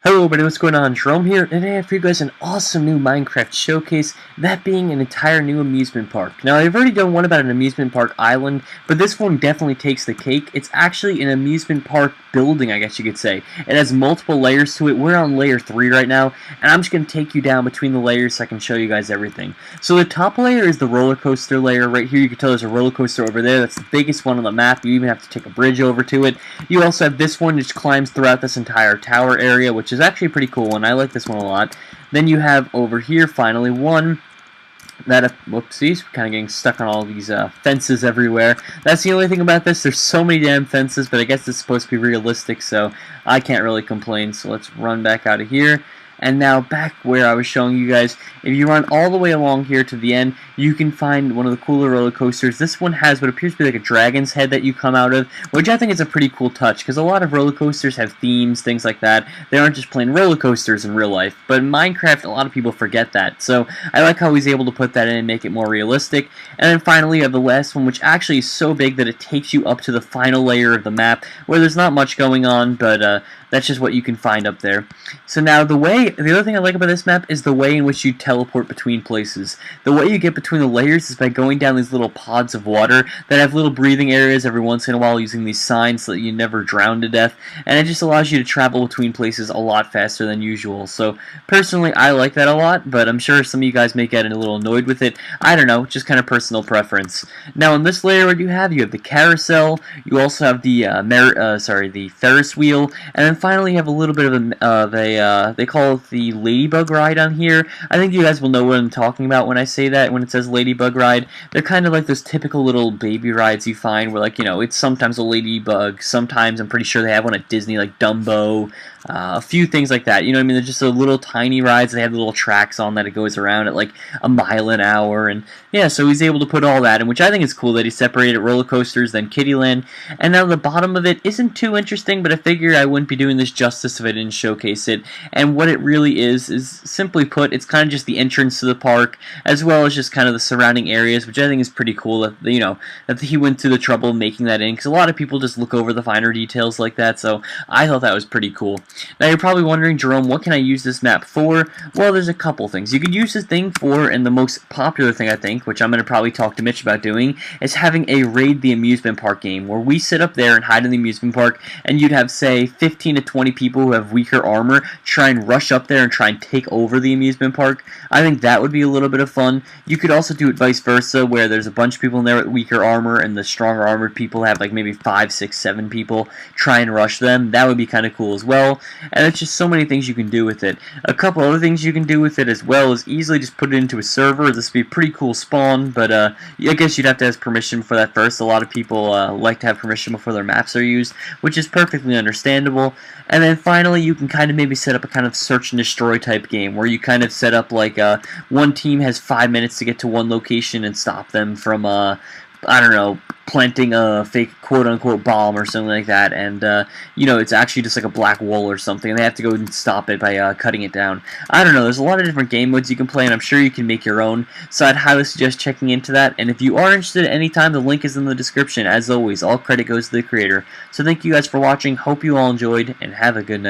Hello everybody, what's going on? Jerome here. Today I have for you guys an awesome new Minecraft showcase, that being an entire new amusement park. Now I've already done one about an amusement park island, but this one definitely takes the cake. It's actually an amusement park building, I guess you could say. It has multiple layers to it. We're on layer 3 right now, and I'm just going to take you down between the layers so I can show you guys everything. So the top layer is the roller coaster layer. Right here you can tell there's a roller coaster over there. That's the biggest one on the map. You even have to take a bridge over to it. You also have this one which climbs throughout this entire tower area, which is actually pretty cool, and I like this one a lot. Then you have over here, finally, one that, whoopsies, we're kind of getting stuck on all these fences everywhere. That's the only thing about this. There's so many damn fences, but I guess it's supposed to be realistic, so I can't really complain. So let's run back out of here. And now back where I was showing you guys, if you run all the way along here to the end, you can find one of the cooler roller coasters. This one has what appears to be like a dragon's head that you come out of, which I think is a pretty cool touch, because a lot of roller coasters have themes, things like that. They aren't just plain roller coasters in real life, but in Minecraft, a lot of people forget that. So I like how he's able to put that in and make it more realistic. And then finally, you have the last one, which actually is so big that it takes you up to the final layer of the map, where there's not much going on, but that's just what you can find up there. So now the other thing I like about this map is the way in which you teleport between places. The way you get between the layers is by going down these little pods of water that have little breathing areas every once in a while, using these signs so that you never drown to death, and it just allows you to travel between places a lot faster than usual. So personally, I like that a lot, but I'm sure some of you guys may get a little annoyed with it. I don't know, just kind of personal preference. Now in this layer, what you have the carousel, you also have the the Ferris wheel, and then finally you have a little bit of a they call it the Ladybug Ride on here. I think you guys will know what I'm talking about when I say that, when it says Ladybug Ride. They're kind of like those typical little baby rides you find where, like, you know, it's sometimes a ladybug, sometimes I'm pretty sure they have one at Disney, like Dumbo, a few things like that. You know what I mean? They're just a little tiny rides. They have little tracks on that it goes around at like a mile an hour, and yeah, so he's able to put all that in, which I think is cool that he separated roller coasters, then Kiddieland, and now the bottom of it isn't too interesting, but I figured I wouldn't be doing this justice if I didn't showcase it. And what it really is simply put, it's kind of just the entrance to the park, as well as just kind of the surrounding areas, which I think is pretty cool that, you know, that he went through the trouble of making that in, because a lot of people just look over the finer details like that, so I thought that was pretty cool. Now you're probably wondering, Jerome, what can I use this map for? Well, there's a couple things. You could use this thing for, and the most popular thing I think, which I'm going to probably talk to Mitch about doing, is having a Raid the Amusement Park game, where we sit up there and hide in the amusement park, and you'd have, say, 15 to 20 people who have weaker armor try and rush up there and try and take over the amusement park. I think that would be a little bit of fun. You could also do it vice versa, where there's a bunch of people in there with weaker armor, and the stronger armored people have like maybe 5, 6, 7 people try and rush them. That would be kind of cool as well. And it's just so many things you can do with it. A couple other things you can do with it as well is easily just put it into a server. This would be a pretty cool spawn, but I guess you'd have to ask permission for that first. A lot of people like to have permission before their maps are used, which is perfectly understandable. And then finally, you can kind of maybe set up a kind of search and destroy type game, where you kind of set up like one team has 5 minutes to get to one location and stop them from I don't know, planting a fake quote-unquote bomb or something like that, and you know, it's actually just like a black wall or something, and they have to go and stop it by cutting it down. I don't know, there's a lot of different game modes you can play, and I'm sure you can make your own, so I'd highly suggest checking into that. And if you are interested at any time, the link is in the description. As always, all credit goes to the creator. So thank you guys for watching, hope you all enjoyed, and have a good night.